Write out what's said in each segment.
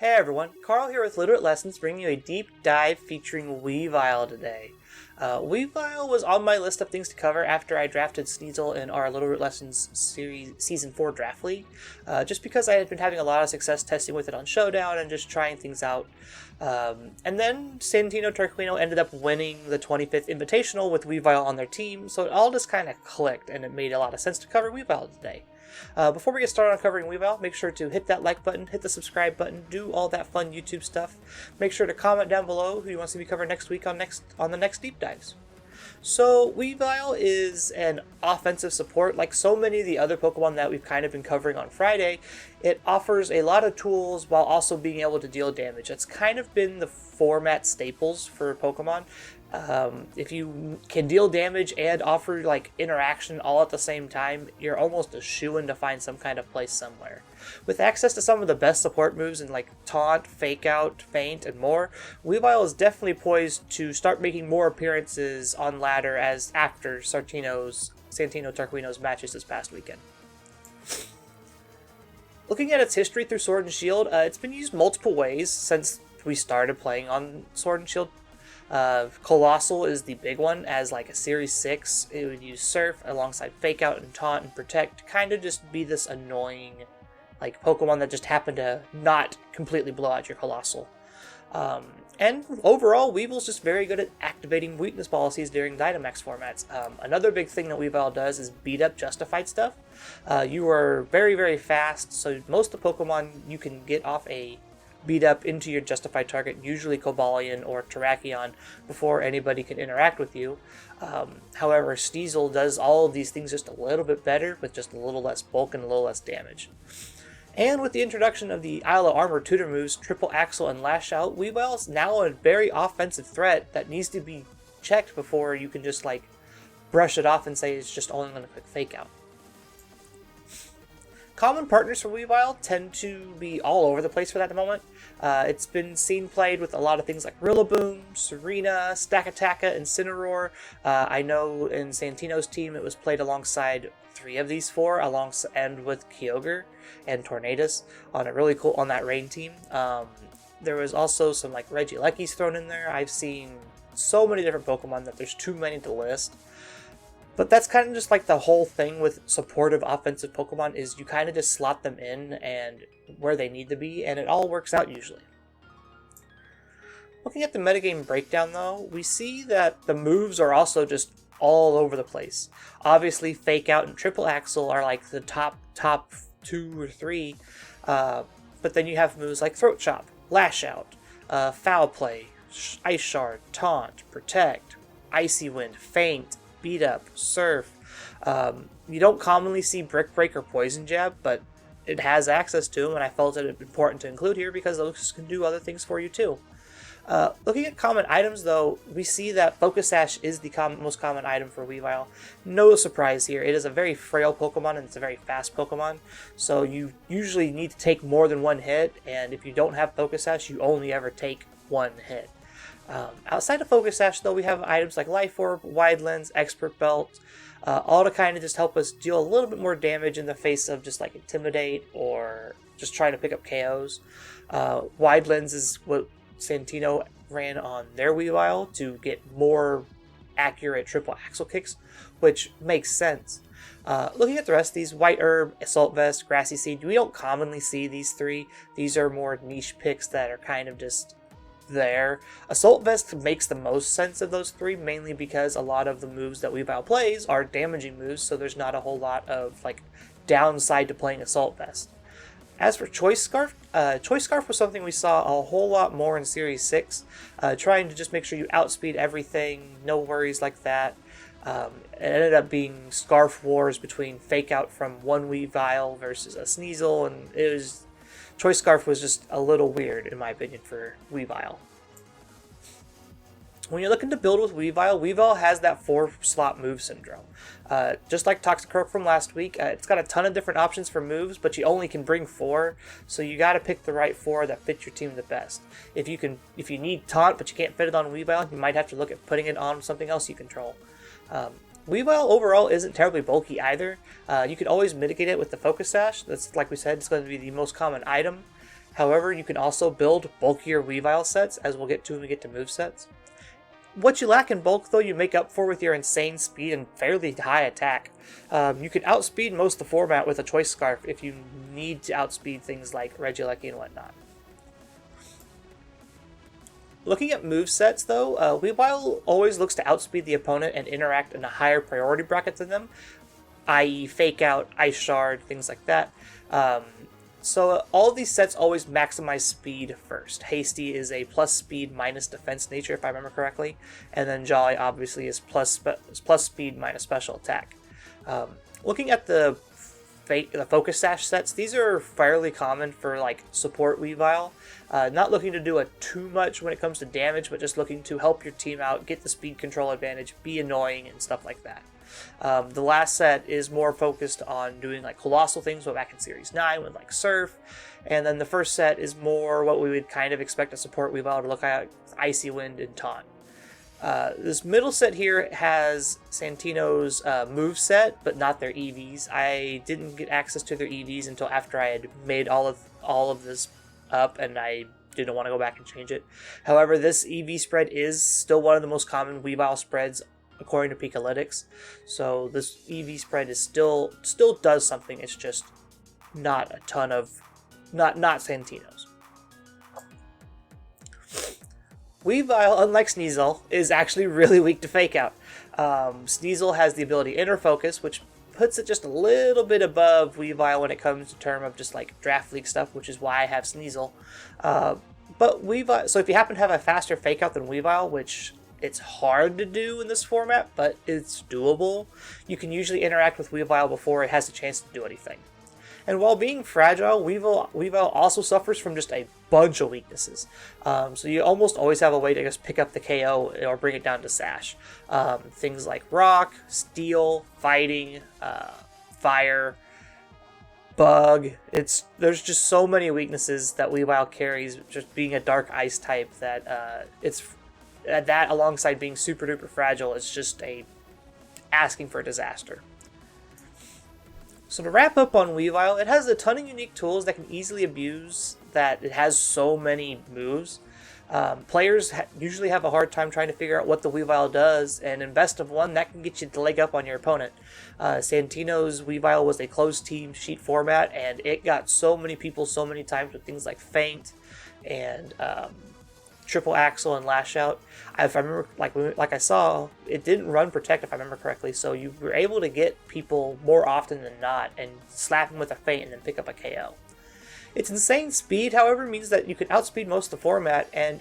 Hey everyone, Carl here with Littleroot Lessons, bringing you a deep dive featuring Weavile today. Weavile was on my list of things to cover after I drafted Sneasel in our Littleroot Lessons series Season 4 Draft League, just because I had been having a lot of success testing with it on Showdown and just trying things out. And then Santino Tarquino ended up winning the 25th Invitational with Weavile on their team, so it all just kind of clicked and it made a lot of sense to cover Weavile today. Before we get started on covering Weavile, make sure to hit that like button, hit the subscribe button, do all that fun YouTube stuff. Make sure to comment down below who you want to see me cover next week on the next deep dives. So Weavile is an offensive support. Like so many of the other Pokemon that we've kind of been covering on Friday, it offers a lot of tools while also being able to deal damage. That's kind of been the format staples for Pokemon. If you can deal damage and offer like interaction all at the same time, you're almost a shoo-in to find some kind of place somewhere. With access to some of the best support moves in like Taunt, Fake Out, Feint, and more, Weavile is definitely poised to start making more appearances on ladder as after Santino Tarquino's matches this past weekend. Looking at its history through Sword and Shield, it's been used multiple ways since we started playing on Sword and Shield. Colossal is the big one, as like a Series 6, it would use Surf alongside Fake Out and Taunt and Protect to kind of just be this annoying like Pokemon that just happened to not completely blow out your Colossal. And overall, Weavile's just very good at activating weakness policies during Dynamax formats. Another big thing that Weavile does is beat up justified stuff. You are very, very fast, so most of the Pokemon you can get off a beat up into your justified target, usually Cobalion or Terrakion, before anybody can interact with you. However, Sneasel does all of these things just a little bit better, with just a little less bulk and a little less damage. And with the introduction of the Isle of Armor tutor moves, Triple Axle and Lash Out, Weavile is now a very offensive threat that needs to be checked before you can just like brush it off and say it's just only going to click Fake Out. Common partners for Weavile tend to be all over the place for that at the moment. It's been seen played with a lot of things like Rillaboom, Serena, Stakataka, and Incineroar. I know in Santino's team it was played alongside 3 of these 4, and with Kyogre and Tornadus on that rain team. There was also some like Regielekis thrown in there. I've seen so many different Pokemon that there's too many to list. But that's kind of just like the whole thing with supportive offensive Pokemon, is you kind of just slot them in and where they need to be, and it all works out usually. Looking at the Metagame Breakdown though, we see that the moves are also just all over the place. Obviously Fake Out and Triple Axle are like the top 2 or 3, but then you have moves like Throat Chop, Lash Out, Foul Play, Ice Shard, Taunt, Protect, Icy Wind, Feint, Beat Up, Surf. You don't commonly see Brick Break or Poison Jab, but it has access to them, and I felt it important to include here because those can do other things for you too. Looking at common items though, we see that Focus Sash is the most common item for Weavile. No surprise here, it is a very frail Pokemon and it's a very fast Pokemon, so you usually need to take more than one hit, and if you don't have Focus Sash, you only ever take one hit. Outside of Focus Sash, though, we have items like Life Orb, Wide Lens, Expert Belt, all to kind of just help us deal a little bit more damage in the face of just like Intimidate or just trying to pick up KOs. Wide Lens is what Santino ran on their Weavile to get more accurate triple axle kicks, which makes sense. Looking at the rest of these, White Herb, Assault Vest, Grassy Seed, we don't commonly see these 3. These are more niche picks that are kind of just there. Assault Vest makes the most sense of those 3, mainly because a lot of the moves that Weavile plays are damaging moves, so there's not a whole lot of like downside to playing Assault Vest. As for Choice Scarf was something we saw a whole lot more in Series 6, trying to just make sure you outspeed everything, no worries like that. It ended up being Scarf Wars between Fake Out from one Weavile versus a Sneasel, and Choice Scarf was just a little weird, in my opinion, for Weavile. When you're looking to build with Weavile, Weavile has that 4-slot move syndrome. Just like Toxicroak from last week, it's got a ton of different options for moves, but you only can bring 4, so you gotta pick the right 4 that fit your team the best. If you need Taunt, but you can't fit it on Weavile, you might have to look at putting it on something else you control. Weavile overall isn't terribly bulky either. You can always mitigate it with the Focus Sash. That's, like we said, it's going to be the most common item. However, you can also build bulkier Weavile sets, as we'll get to when we get to move sets. What you lack in bulk, though, you make up for with your insane speed and fairly high attack. You can outspeed most of the format with a Choice Scarf if you need to outspeed things like Regieleki and whatnot. Looking at movesets, though, Weavile always looks to outspeed the opponent and interact in a higher priority bracket than them, i.e. Fake Out, Ice Shard, things like that. So all these sets always maximize speed first. Hasty is a plus speed minus defense nature, if I remember correctly, and then Jolly obviously is plus speed minus special attack. Looking at the Focus Sash sets, these are fairly common for like support Weavile. Not looking to do too much when it comes to damage, but just looking to help your team out, get the speed control advantage, be annoying, and stuff like that. The last set is more focused on doing like colossal things, but back in Series 9 with like Surf, and then the first set is more what we would kind of expect a support Weavile to look at, Icy Wind and Taunt. This middle set here has Santino's move set, but not their EVs. I didn't get access to their EVs until after I had made all of this up, and I didn't want to go back and change it. However, this EV spread is still one of the most common Weavile spreads according to Peakalytics. So this EV spread is still does something. It's just not a ton of not Santino's. Weavile, unlike Sneasel, is actually really weak to Fake Out. Sneasel has the ability Inner Focus, which puts it just a little bit above Weavile when it comes to term of just like Draft League stuff, which is why I have Sneasel. But Weavile, so if you happen to have a faster Fake Out than Weavile, which it's hard to do in this format, but it's doable, you can usually interact with Weavile before it has a chance to do anything. And while being fragile, Weavile also suffers from just a bunch of weaknesses. So you almost always have a way to just pick up the KO or bring it down to Sash. Things like Rock, Steel, Fighting, Fire, Bug. There's just so many weaknesses that Weavile carries, just being a Dark Ice type, that that alongside being super duper fragile is just asking for a disaster. So to wrap up on Weavile, it has a ton of unique tools that can easily abuse, that it has so many moves. Players usually have a hard time trying to figure out what the Weavile does, and in best of one, that can get you the leg up on your opponent. Santino's Weavile was a closed team sheet format, and it got so many people so many times with things like Feint and Triple Axle and Lash Out. If I remember, like I saw, it didn't run Protect if I remember correctly, so you were able to get people more often than not and slap them with a Feint and then pick up a KO. Its insane speed, however, means that you can outspeed most of the format, and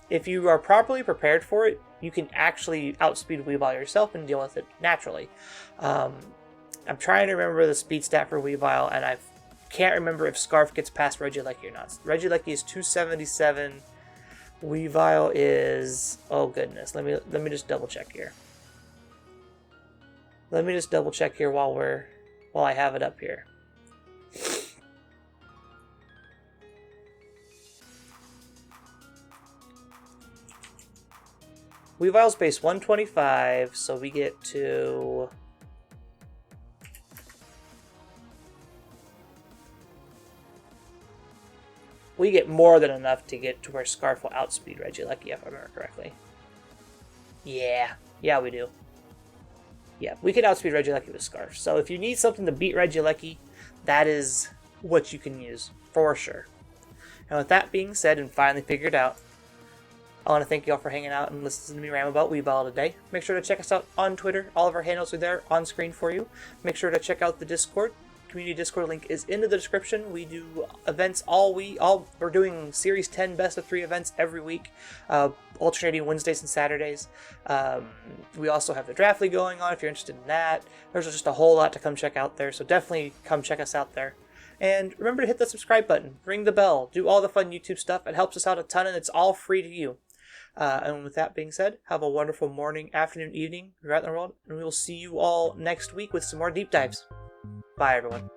if you are properly prepared for it, you can actually outspeed Weavile yourself and deal with it naturally. I'm trying to remember the speed stat for Weavile, and I can't remember if Scarf gets past Regieleki or not. Regieleki is 277. Weavile is, oh goodness, let me just double check here. Let me just double check here while I have it up here. Weavile's base 125, so we get to we get more than enough to get to where Scarf will outspeed Regieleki, if I remember correctly. Yeah, we do. Yeah, we can outspeed Regieleki with Scarf. So if you need something to beat Regieleki, that is what you can use, for sure. And with that being said and finally figured out, I want to thank you all for hanging out and listening to me ram about Weavile today. Make sure to check us out on Twitter. All of our handles are there on screen for you. Make sure to check out the Discord. Community Discord link is in the description. We do events we're doing Series 10 Best of 3 events every week, alternating Wednesdays and Saturdays. We also have the Draft League going on if you're interested in that. There's just a whole lot to come check out there, so definitely come check us out there. And remember to hit the subscribe button, ring the bell, do all the fun YouTube stuff. It helps us out a ton, and it's all free to you. And with that being said, have a wonderful morning, afternoon, evening, throughout the world, and we will see you all next week with some more deep dives. Bye, everyone.